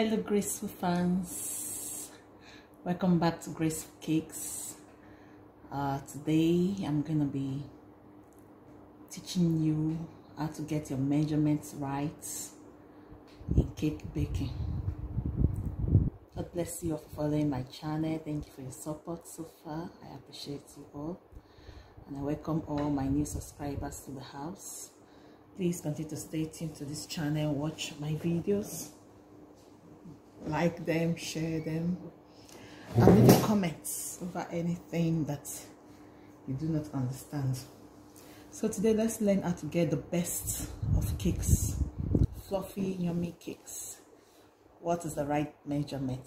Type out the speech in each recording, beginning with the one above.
Hello Graceful fans, welcome back to Graceful Cakes. Today I'm gonna be teaching you how to get your measurements right in cake baking. God bless you all for following my channel. Thank you for your support so far. I appreciate you all, and I welcome all my new subscribers to the house. Please continue to stay tuned to this channel, watch my videos, like them, share them, and leave comments over anything that you do not understand. So today let's learn how to get the best of cakes, fluffy yummy cakes. What is the right measurement?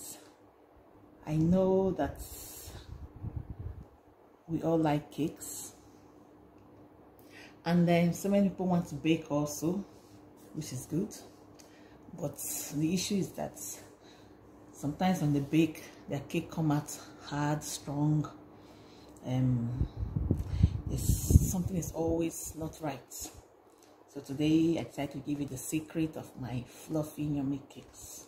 I know that we all like cakes, and then so many people want to bake also, which is good, but the issue is that sometimes when they bake, their cake come out hard, strong. Something is always not right. So today I decided to give you the secret of my fluffy yummy cakes.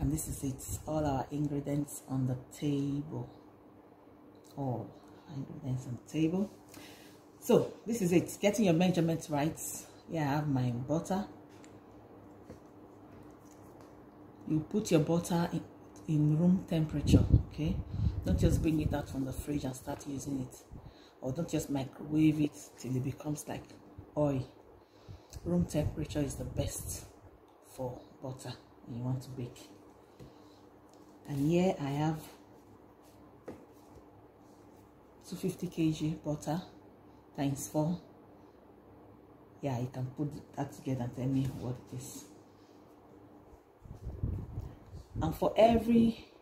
And this is it, all our ingredients on the table. All our ingredients on the table. So this is it, getting your measurements right. Here I have my butter. You put your butter in room temperature, okay? Don't just bring it out from the fridge and start using it, or don't just microwave it till it becomes like oil. Room temperature is the best for butter when you want to bake. And here I have 250 kg butter times 4. Yeah, you can put that together and tell me what it is. And for every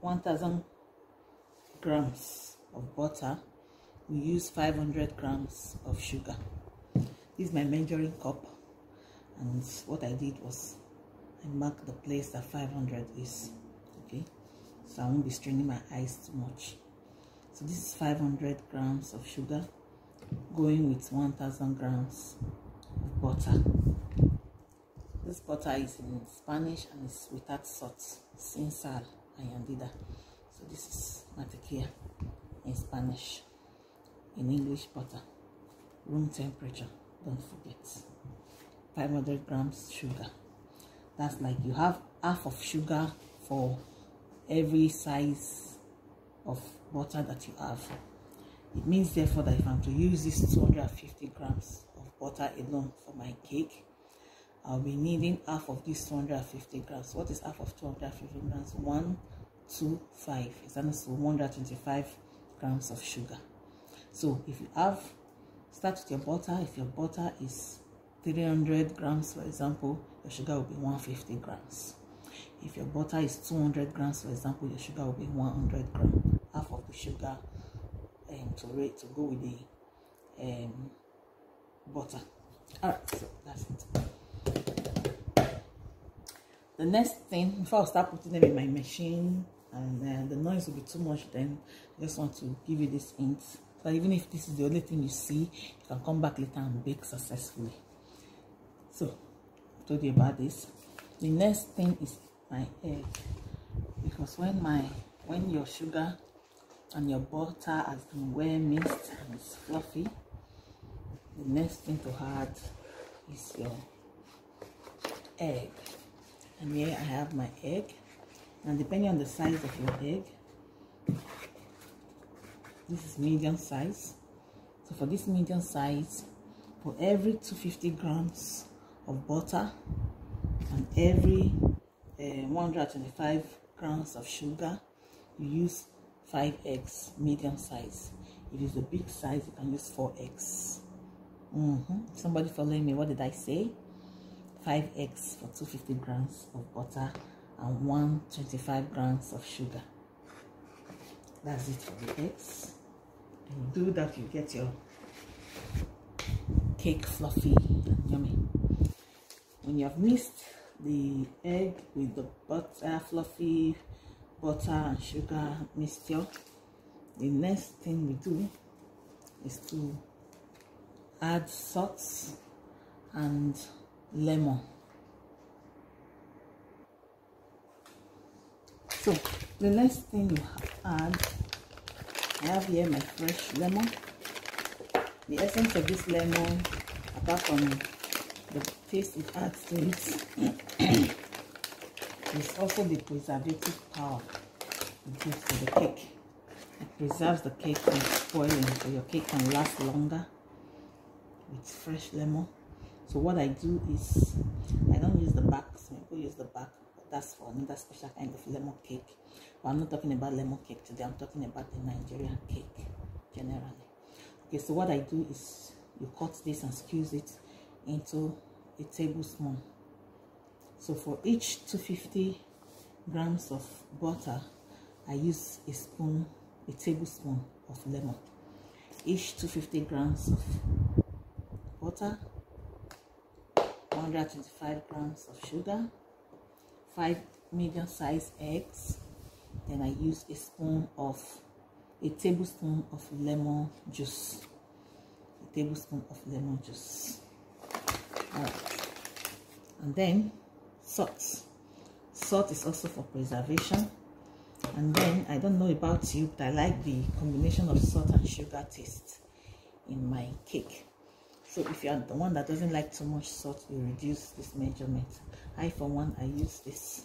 1000 grams of butter, we use 500 grams of sugar. This is my measuring cup, and what I did was I marked the place that 500 is, okay? So I won't be straining my eyes too much. So this is 500 grams of sugar going with 1000 grams of butter. This butter is in Spanish and it's without salt, sin sal, añadida. So this is mantequilla in Spanish. In English, butter. Room temperature, don't forget. 500 grams sugar. That's like you have half of sugar for every size of butter that you have. It means therefore that if I'm to use this 250 grams of butter alone for my cake, I'll be needing half of this 250 grams. What is half of 250 grams? 125. It's also 125 grams of sugar. So if you start with your butter. If your butter is 300 grams, for example, your sugar will be 150 grams. If your butter is 200 grams, for example, your sugar will be 100 grams. Half of the sugar to go with the butter. Alright, so that's it. The next thing, before I start putting them in my machine, and the noise will be too much, then I just want to give you this hint. So even if this is the only thing you see, you can come back later and bake successfully. So I told you about this. The next thing is my egg, because when your sugar and your butter has been well mixed and it's fluffy, the next thing to add is your egg. And here I have my egg, and depending on the size of your egg, this is medium size. So for this medium size, for every 250 grams of butter and every 125 grams of sugar, you use 5 eggs, medium size. If it's a big size, you can use 4 eggs. Somebody following me? What did I say? 5 eggs for 250 grams of butter and 125 grams of sugar. That's it for the eggs. And you do that, you get your cake fluffy and yummy. When you have mixed the egg with the butter, fluffy butter and sugar mixture, the next thing we do is to add salt and lemon. So the next thing you add, I have here my fresh lemon. The essence of this lemon, apart from the taste it adds to it, is also the preservative power it gives to the cake. It preserves the cake from spoiling, so your cake can last longer with fresh lemon. So what I do is, I don't use the back, some people use the back, but that's for another special kind of lemon cake. But I'm not talking about lemon cake today, I'm talking about the Nigerian cake generally. Okay, so what I do is, you cut this and squeeze it into a tablespoon. So for each 250 grams of butter, I use a tablespoon of lemon. Each 250 grams of butter, 125 grams of sugar, 5 medium-sized eggs. Then I use a tablespoon of lemon juice. A tablespoon of lemon juice. Alright. And then salt. Salt is also for preservation. And then, I don't know about you, but I like the combination of salt and sugar taste in my cake. So if you are the one that doesn't like too much salt, you reduce this measurement. I, for one, I use this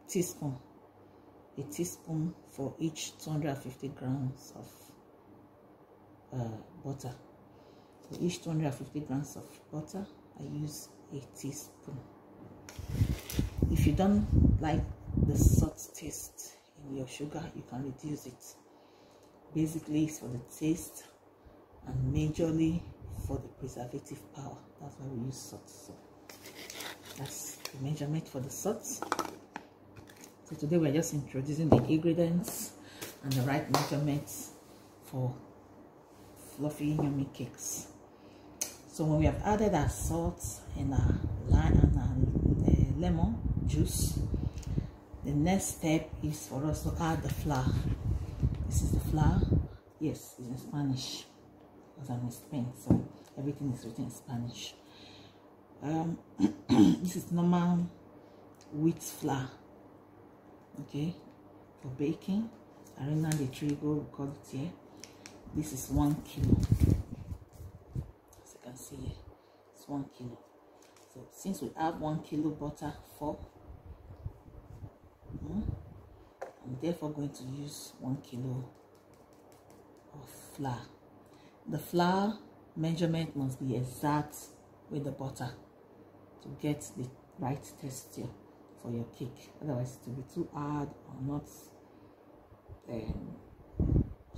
teaspoon. A teaspoon for each 250 grams of butter. For each 250 grams of butter, I use a teaspoon. If you don't like the salt taste in your sugar, you can reduce it. Basically, it's for the taste and majorly for the preservative power. That's why we use salt. So that's the measurement for the salt. So today we're just introducing the ingredients and the right measurements for fluffy, yummy cakes. So when we have added our salt and our lime and our lemon juice, the next step is for us to add the flour. This is the flour. Yes, it's in Spanish because I'm in Spain, so everything is written in Spanish. This is normal wheat flour. Okay, for baking, harina de trigo, we call it here. This is 1 kilo. As you can see here, it's 1 kilo. So since we have 1 kilo butter for, I'm therefore going to use 1 kilo of flour. The flour measurement must be exact with the butter to get the right texture for your cake. Otherwise it will be too hard or not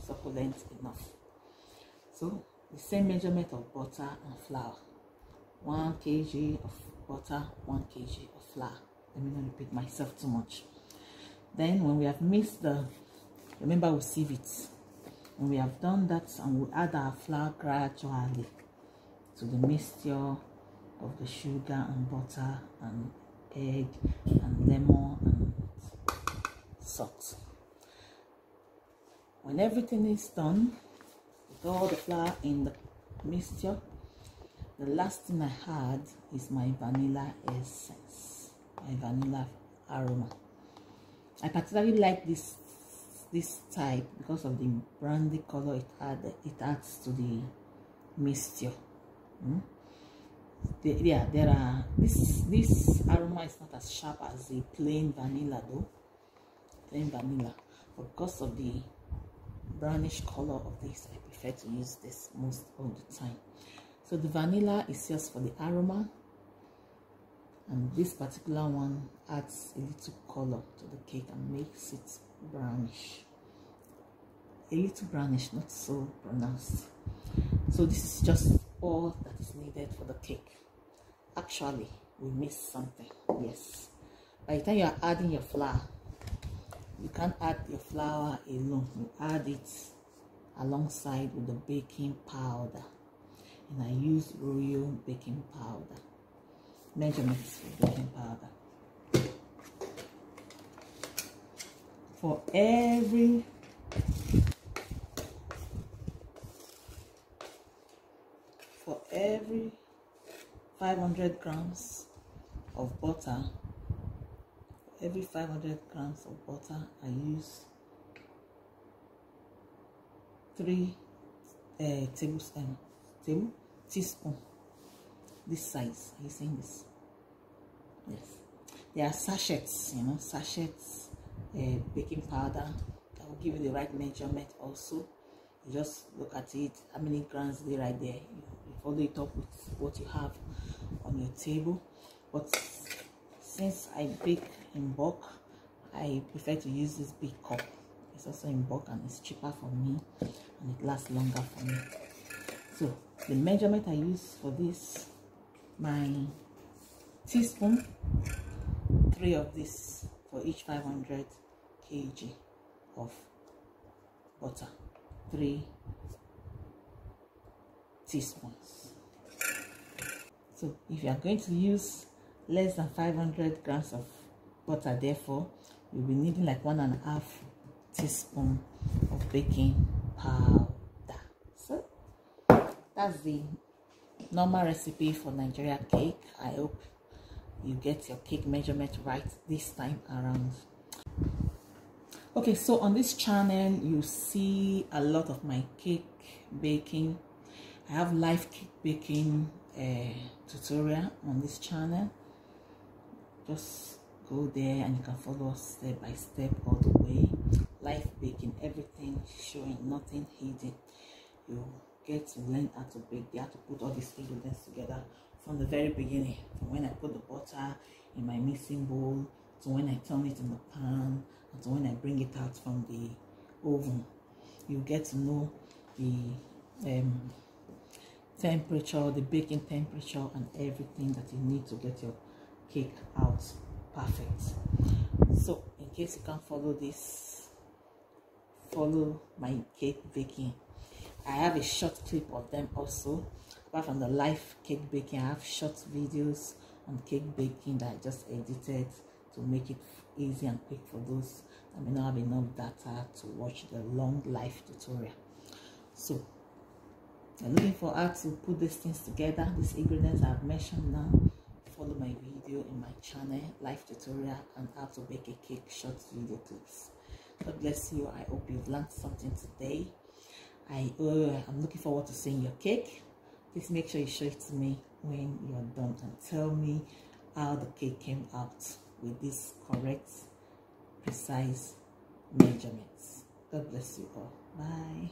succulent enough. So the same measurement of butter and flour. 1 kg of butter, 1 kg of flour. Let me not repeat myself too much. Then when we have mixed remember we sieve it. When we have done that, and we add our flour gradually to the mixture of the sugar and butter and egg and lemon and salt. When everything is done with all the flour in the mixture, the last thing I had is my vanilla essence, my vanilla aroma. I particularly like this type because of the brandy color it adds to the mixture. There are this aroma is not as sharp as the plain vanilla though. Plain vanilla, but because of the brownish color of this, I prefer to use this most all the time. So the vanilla is just for the aroma, and this particular one adds a little color to the cake and makes it brownish. A little brownish, not so pronounced. So this is just all that is needed for the cake. Actually, we missed something. Yes, by the time you are adding your flour, you can't add your flour alone. You add it alongside with the baking powder, and I use royal baking powder. Measurements for baking powder. For every 500 grams of butter, every 500 grams of butter, I use 3 teaspoon. This size. Are you seeing this? Yes. There are sachets, you know, sachets, baking powder that will give you the right measurement also. You just look at it, how many grams they right there. You follow it up with what you have on your table. But since I bake in bulk, I prefer to use this big cup. It's also in bulk and it's cheaper for me and it lasts longer for me. So the measurement I use for this, my teaspoon, 3 of this for each 500 kg of butter, 3 teaspoons. So if you are going to use less than 500 grams of butter, therefore you'll be needing like 1.5 teaspoon of baking powder. So that's the normal recipe for Nigeria cake. I hope you get your cake measurement right this time around. Okay, so on this channel you see a lot of my cake baking. I have live cake baking tutorial on this channel. Just go there and you can follow step by step all the way. Live baking, everything showing, nothing hidden. You get to learn how to bake. You have to put all these ingredients together from the very beginning, from when I put the butter in my mixing bowl to when I turn it in the pan and to when I bring it out from the oven. You get to know the temperature, the baking temperature, and everything that you need to get your cake out perfect. So in case you can't follow this, follow my cake baking. I have a short clip of them also. Apart from the live cake baking, I have short videos on cake baking that I just edited to make it easy and quick for those that may not have enough data to watch the long live tutorial. So I'm looking for how to put these things together, these ingredients I've mentioned now. Follow my video in my channel, live tutorial and how to bake a cake short video clips. God bless you. I hope you've learned something today. I'm looking forward to seeing your cake. Please make sure you show it to me when you're done and tell me how the cake came out with these correct, precise measurements. God bless you all. Bye.